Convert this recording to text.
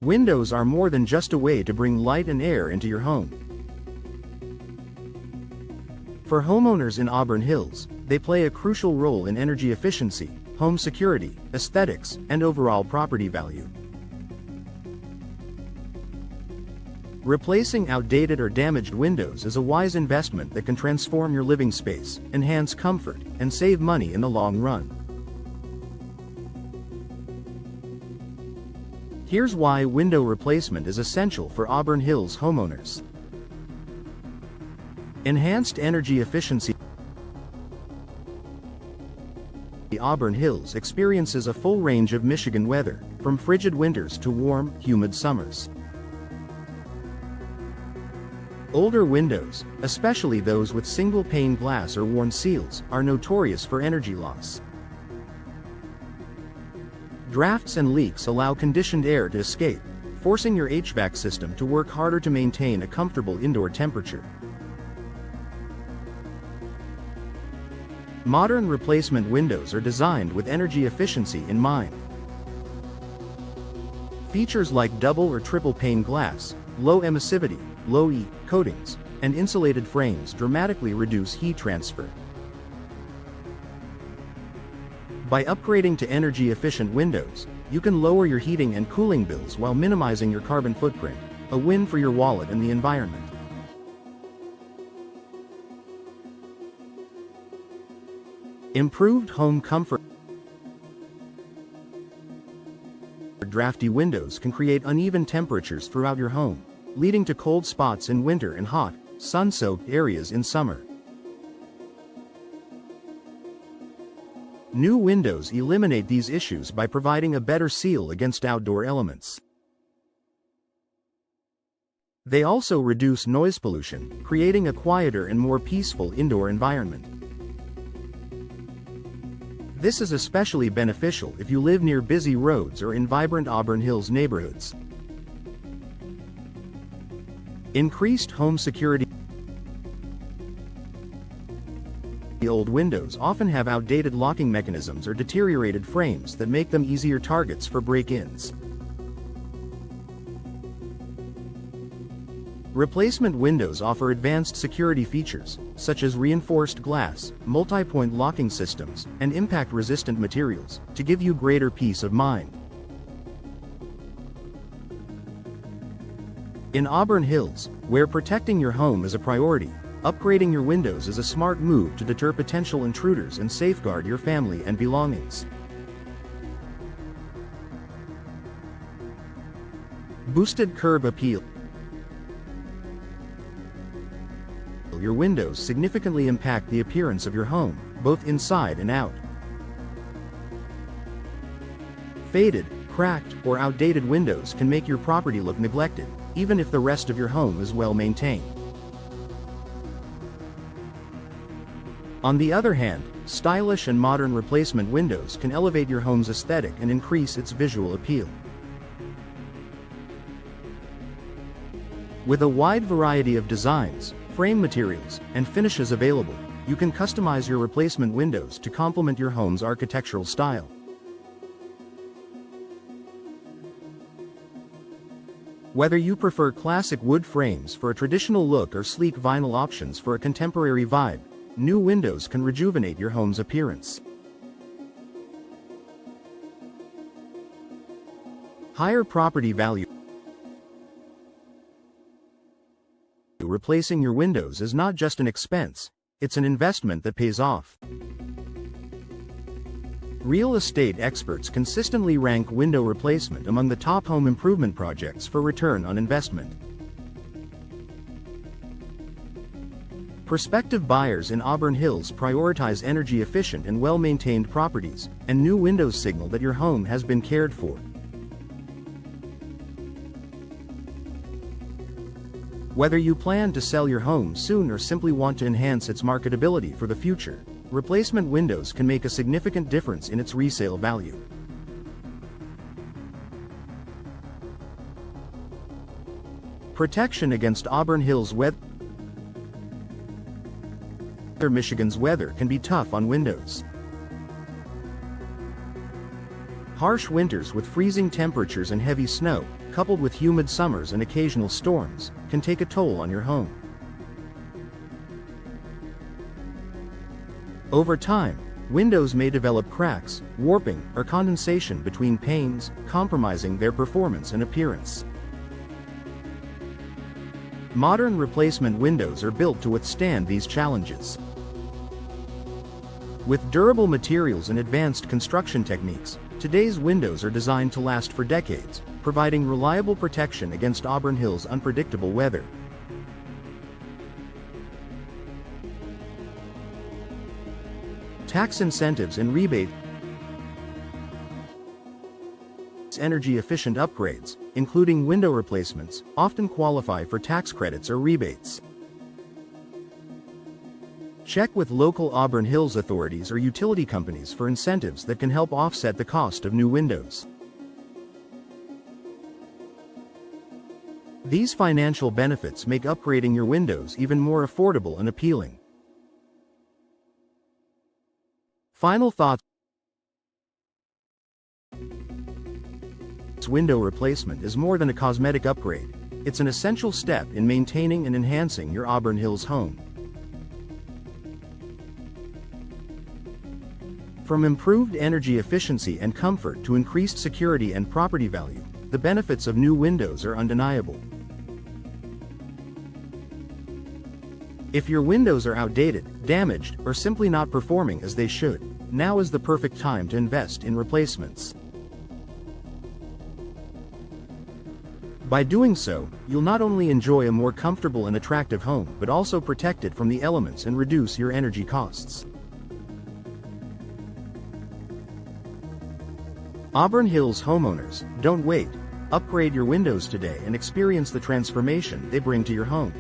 Windows are more than just a way to bring light and air into your home. For homeowners in Auburn Hills, they play a crucial role in energy efficiency, home security, aesthetics, and overall property value. Replacing outdated or damaged windows is a wise investment that can transform your living space, enhance comfort, and save money in the long run. Here's why window replacement is essential for Auburn Hills homeowners. Enhanced energy efficiency. Auburn Hills experiences a full range of Michigan weather, from frigid winters to warm, humid summers. Older windows, especially those with single-pane glass or worn seals, are notorious for energy loss. Drafts and leaks allow conditioned air to escape, forcing your HVAC system to work harder to maintain a comfortable indoor temperature. Modern replacement windows are designed with energy efficiency in mind. Features like double or triple pane glass, low emissivity, low E coatings, and insulated frames dramatically reduce heat transfer. By upgrading to energy-efficient windows, you can lower your heating and cooling bills while minimizing your carbon footprint, a win for your wallet and the environment. Improved home comfort. Drafty windows can create uneven temperatures throughout your home, leading to cold spots in winter and hot, sun-soaked areas in summer. New windows eliminate these issues by providing a better seal against outdoor elements. They also reduce noise pollution, creating a quieter and more peaceful indoor environment. This is especially beneficial if you live near busy roads or in vibrant Auburn Hills neighborhoods. Increased home security. Old windows often have outdated locking mechanisms or deteriorated frames that make them easier targets for break-ins. Replacement windows offer advanced security features, such as reinforced glass, multi-point locking systems, and impact-resistant materials, to give you greater peace of mind. In Auburn Hills, where protecting your home is a priority, upgrading your windows is a smart move to deter potential intruders and safeguard your family and belongings. Boosted curb appeal. Your windows significantly impact the appearance of your home, both inside and out. Faded, cracked, or outdated windows can make your property look neglected, even if the rest of your home is well maintained. On the other hand, stylish and modern replacement windows can elevate your home's aesthetic and increase its visual appeal. With a wide variety of designs, frame materials, and finishes available, you can customize your replacement windows to complement your home's architectural style. Whether you prefer classic wood frames for a traditional look or sleek vinyl options for a contemporary vibe, new windows can rejuvenate your home's appearance. Higher property value. Replacing your windows is not just an expense, it's an investment that pays off. Real estate experts consistently rank window replacement among the top home improvement projects for return on investment. Prospective buyers in Auburn Hills prioritize energy-efficient and well-maintained properties, and new windows signal that your home has been cared for. Whether you plan to sell your home soon or simply want to enhance its marketability for the future, replacement windows can make a significant difference in its resale value. Protection against Auburn Hills weather. Michigan's weather can be tough on windows. Harsh winters with freezing temperatures and heavy snow, coupled with humid summers and occasional storms, can take a toll on your home. Over time, windows may develop cracks, warping, or condensation between panes, compromising their performance and appearance. Modern replacement windows are built to withstand these challenges. With durable materials and advanced construction techniques, today's windows are designed to last for decades, providing reliable protection against Auburn Hills' unpredictable weather. Tax incentives and rebates. Energy-efficient upgrades, including window replacements, often qualify for tax credits or rebates. Check with local Auburn Hills authorities or utility companies for incentives that can help offset the cost of new windows. These financial benefits make upgrading your windows even more affordable and appealing. Final thoughts. Window replacement is more than a cosmetic upgrade. It's an essential step in maintaining and enhancing your Auburn Hills home. From improved energy efficiency and comfort to increased security and property value, the benefits of new windows are undeniable. If your windows are outdated, damaged, or simply not performing as they should, now is the perfect time to invest in replacements. By doing so, you'll not only enjoy a more comfortable and attractive home but also protect it from the elements and reduce your energy costs. Auburn Hills homeowners, don't wait. Upgrade your windows today and experience the transformation they bring to your home.